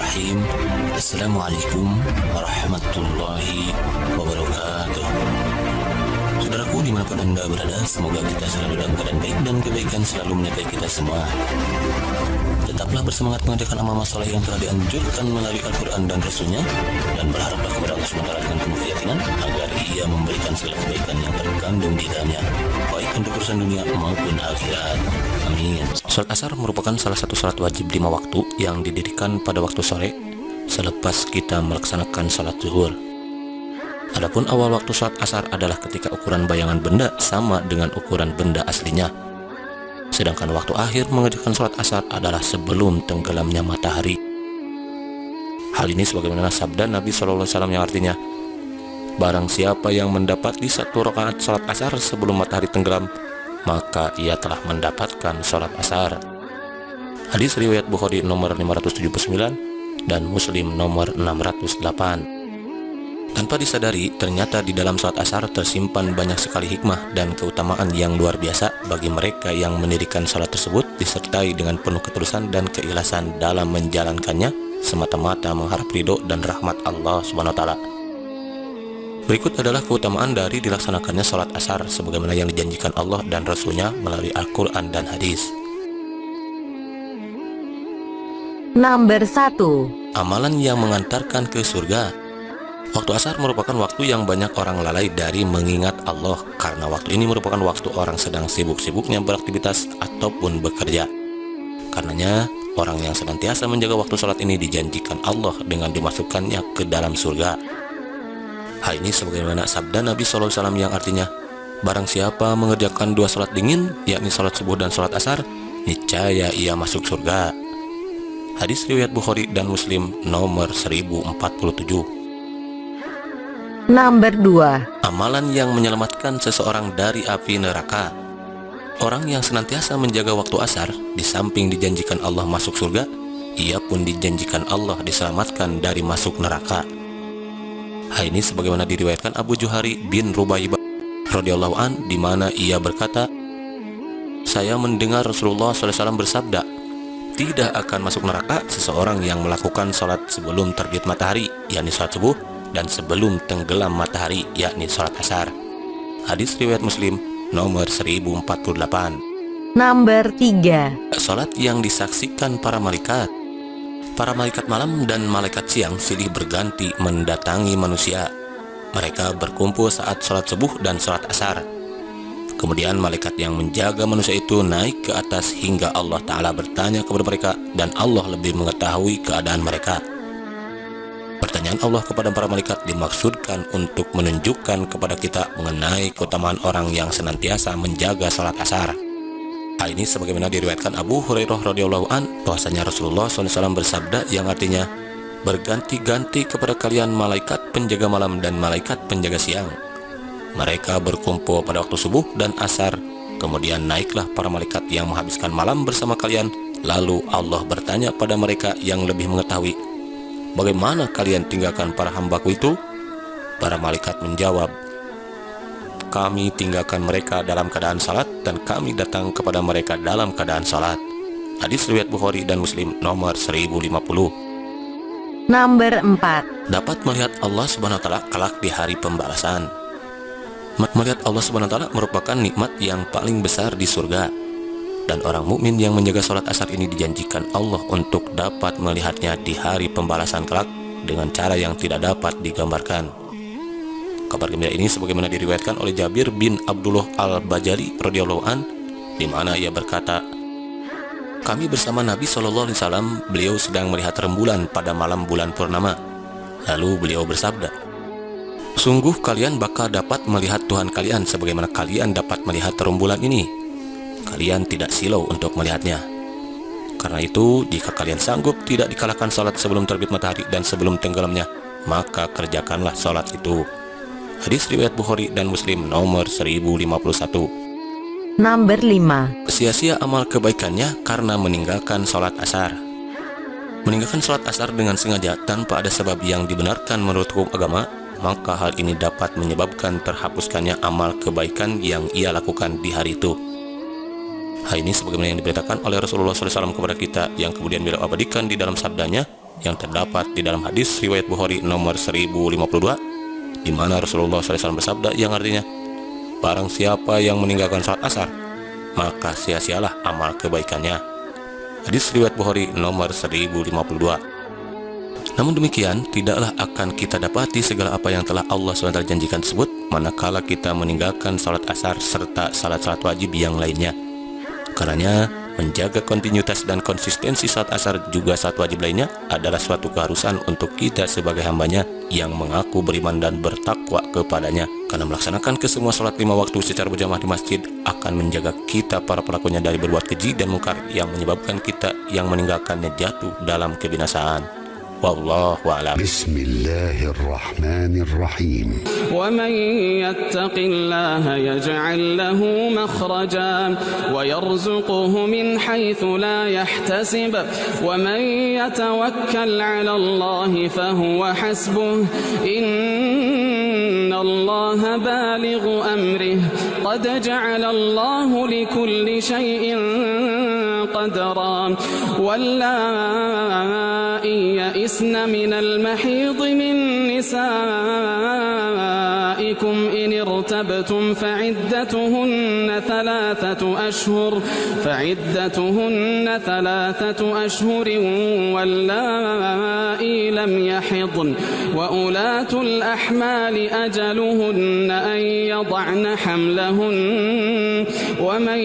Bismillahirrahmanirrahim. Assalamualaikum warahmatullahi wabarakatuh. Saudaraku dimanapun Anda berada, semoga kita selalu dalam keadaan baik dan kebaikan selalu menyertai kita semua. Tetaplah bersemangat mengerjakan amal soleh yang telah dianjurkan melalui Al-Quran dan Rasulnya, dan berharaplah kepada Allah SWT dengan penuh keyakinan agar Ia memberikan segala kebaikan yang terkandung di dalamnya, baik untuk urusan dunia maupun akhirat. Amin. Salat asar merupakan salah satu salat wajib 5 waktu yang didirikan pada waktu sore selepas kita melaksanakan salat zuhur. Adapun awal waktu salat asar adalah ketika ukuran bayangan benda sama dengan ukuran benda aslinya. Sedangkan waktu akhir mengerjakan salat asar adalah sebelum tenggelamnya matahari. Hal ini sebagaimana sabda Nabi SAW yang artinya, barang siapa yang mendapati 1 rakaat salat asar sebelum matahari tenggelam, maka ia telah mendapatkan salat asar. Hadis riwayat Bukhari nomor 579 dan Muslim nomor 608. Tanpa disadari, ternyata di dalam salat asar tersimpan banyak sekali hikmah dan keutamaan yang luar biasa bagi mereka yang mendirikan salat tersebut disertai dengan penuh ketulusan dan keikhlasan dalam menjalankannya semata-mata mengharap ridho dan rahmat Allah SWT. Berikut adalah keutamaan dari dilaksanakannya salat asar sebagaimana yang dijanjikan Allah dan Rasul-Nya melalui Al-Quran dan hadis. Nomor 1. Amalan yang mengantarkan ke surga. Waktu asar merupakan waktu yang banyak orang lalai dari mengingat Allah, karena waktu ini merupakan waktu orang sedang sibuk-sibuknya beraktivitas ataupun bekerja. Karenanya, orang yang senantiasa menjaga waktu salat ini dijanjikan Allah dengan dimasukkannya ke dalam surga. Hal ini sebagaimana sabda Nabi SAW yang artinya, barang siapa mengerjakan 2 salat dingin, yakni salat subuh dan salat asar, niscaya ia masuk surga. Hadis riwayat Bukhari dan Muslim nomor 1047. Nomor 2. Amalan yang menyelamatkan seseorang dari api neraka. Orang yang senantiasa menjaga waktu asar, di samping dijanjikan Allah masuk surga, ia pun dijanjikan Allah diselamatkan dari masuk neraka. Hal ini sebagaimana diriwayatkan Abu Juhari bin Rubaibah radhiyallahu an, di mana ia berkata, saya mendengar Rasulullah SAW bersabda, tidak akan masuk neraka seseorang yang melakukan salat sebelum terbit matahari, yakni salat subuh, dan sebelum tenggelam matahari, yakni salat asar. Hadis riwayat Muslim nomor 1048. Nomor 3. Salat yang disaksikan para malaikat. Para malaikat malam dan malaikat siang silih berganti mendatangi manusia. Mereka berkumpul saat salat subuh dan salat asar. Kemudian malaikat yang menjaga manusia itu naik ke atas hingga Allah Ta'ala bertanya kepada mereka, dan Allah lebih mengetahui keadaan mereka. Pertanyaan Allah kepada para malaikat dimaksudkan untuk menunjukkan kepada kita mengenai keutamaan orang yang senantiasa menjaga salat asar. Hal ini sebagaimana diriwayatkan Abu Hurairah radhiyallahu an, bahwasanya Rasulullah SAW bersabda yang artinya, berganti-ganti kepada kalian malaikat penjaga malam dan malaikat penjaga siang. Mereka berkumpul pada waktu subuh dan asar, kemudian naiklah para malaikat yang menghabiskan malam bersama kalian, lalu Allah bertanya pada mereka yang lebih mengetahui, bagaimana kalian tinggalkan para hambaku itu? Para malaikat menjawab, kami tinggalkan mereka dalam keadaan salat dan kami datang kepada mereka dalam keadaan salat. Hadis riwayat Bukhari dan Muslim nomor 1050. Nomor 4. Dapat melihat Allah Subhanahu wa taala kelak di hari pembalasan. Melihat Allah Subhanahu wa taala merupakan nikmat yang paling besar di surga. Dan orang mukmin yang menjaga salat asar ini dijanjikan Allah untuk dapat melihatnya di hari pembalasan kelak dengan cara yang tidak dapat digambarkan. Kabar gembira ini sebagaimana diriwayatkan oleh Jabir bin Abdullah al-Bajali radhiyallahu an, di mana ia berkata, kami bersama Nabi SAW, beliau sedang melihat rembulan pada malam bulan purnama. Lalu beliau bersabda, sungguh kalian bakal dapat melihat Tuhan kalian sebagaimana kalian dapat melihat rembulan ini. Kalian tidak silau untuk melihatnya. Karena itu, jika kalian sanggup tidak dikalahkan salat sebelum terbit matahari dan sebelum tenggelamnya, maka kerjakanlah salat itu. Hadis riwayat Bukhari dan Muslim nomor 1051. Nomor 5. Sia-sia amal kebaikannya karena meninggalkan salat asar. Meninggalkan salat asar dengan sengaja tanpa ada sebab yang dibenarkan menurut hukum agama, maka hal ini dapat menyebabkan terhapuskannya amal kebaikan yang ia lakukan di hari itu. Hal ini sebagaimana yang diberitakan oleh Rasulullah SAW kepada kita, yang kemudian beliau abadikan di dalam sabdanya, yang terdapat di dalam hadis riwayat Bukhari nomor 1052, di mana Rasulullah SAW bersabda yang artinya, barang siapa yang meninggalkan salat asar, maka sia-sialah amal kebaikannya. Hadis riwayat Bukhari nomor 1052. Namun demikian, tidaklah akan kita dapati segala apa yang telah Allah SWT janjikan tersebut manakala kita meninggalkan salat asar serta salat-salat wajib yang lainnya. Karenanya, menjaga kontinuitas dan konsistensi salat asar juga salat wajib lainnya adalah suatu keharusan untuk kita sebagai hambanya yang mengaku beriman dan bertakwa kepadanya. Karena melaksanakan kesemua salat 5 waktu secara berjamaah di masjid akan menjaga kita para pelakunya dari berbuat keji dan mungkar yang menyebabkan kita yang meninggalkannya jatuh dalam kebinasaan. Wallahu a'lam. Bismillahirrahmanirrahim. ومن يتق الله يجعل له مخرجا ويرزقه من حيث لا يحتسب ومن يتوكل على الله فهو حسبه إن الله بالغ أمره قد جعل الله لكل شيء قدرا واللائي يئسن من المحيض من نسائكم إن ارتبتم فعدتهن ثلاثة أشهر واللائي لم يحضن وأولاة الأحمال أجلهن أن يضعن حملهن ومن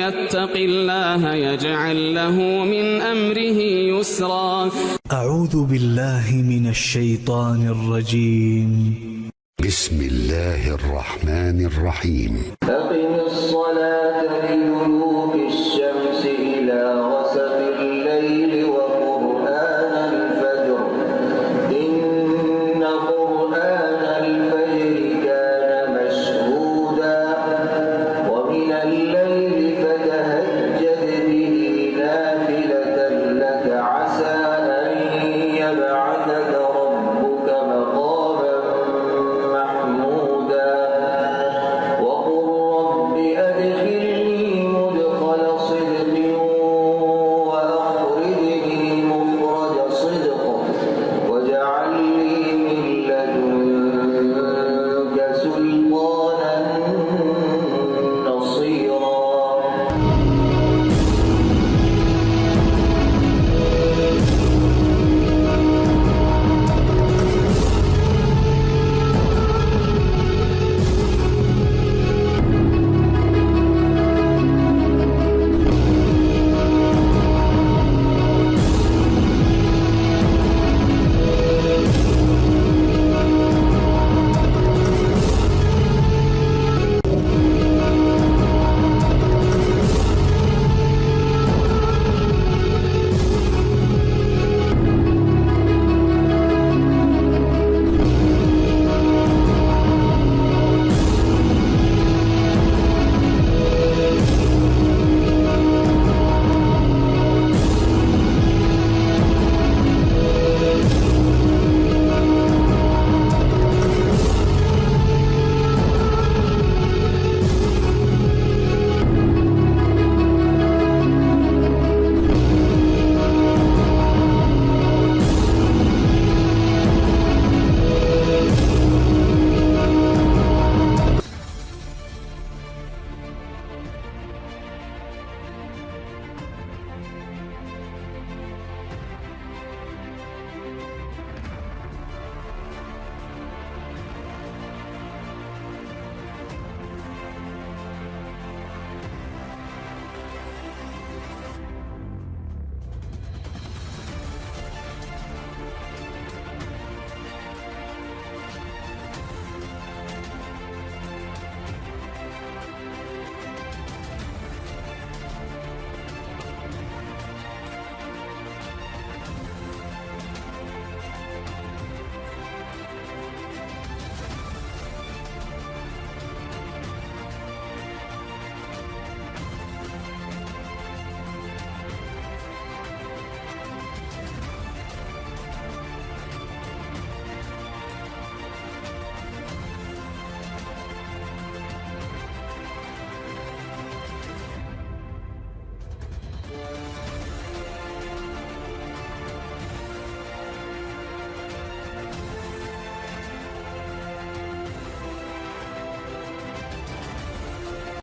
يتق الله يجعل له من أمره يسرا. أعوذ بالله من الشيطان الرجيم. بسم الله الرحمن الرحيم. أقم الصلاة لدلوك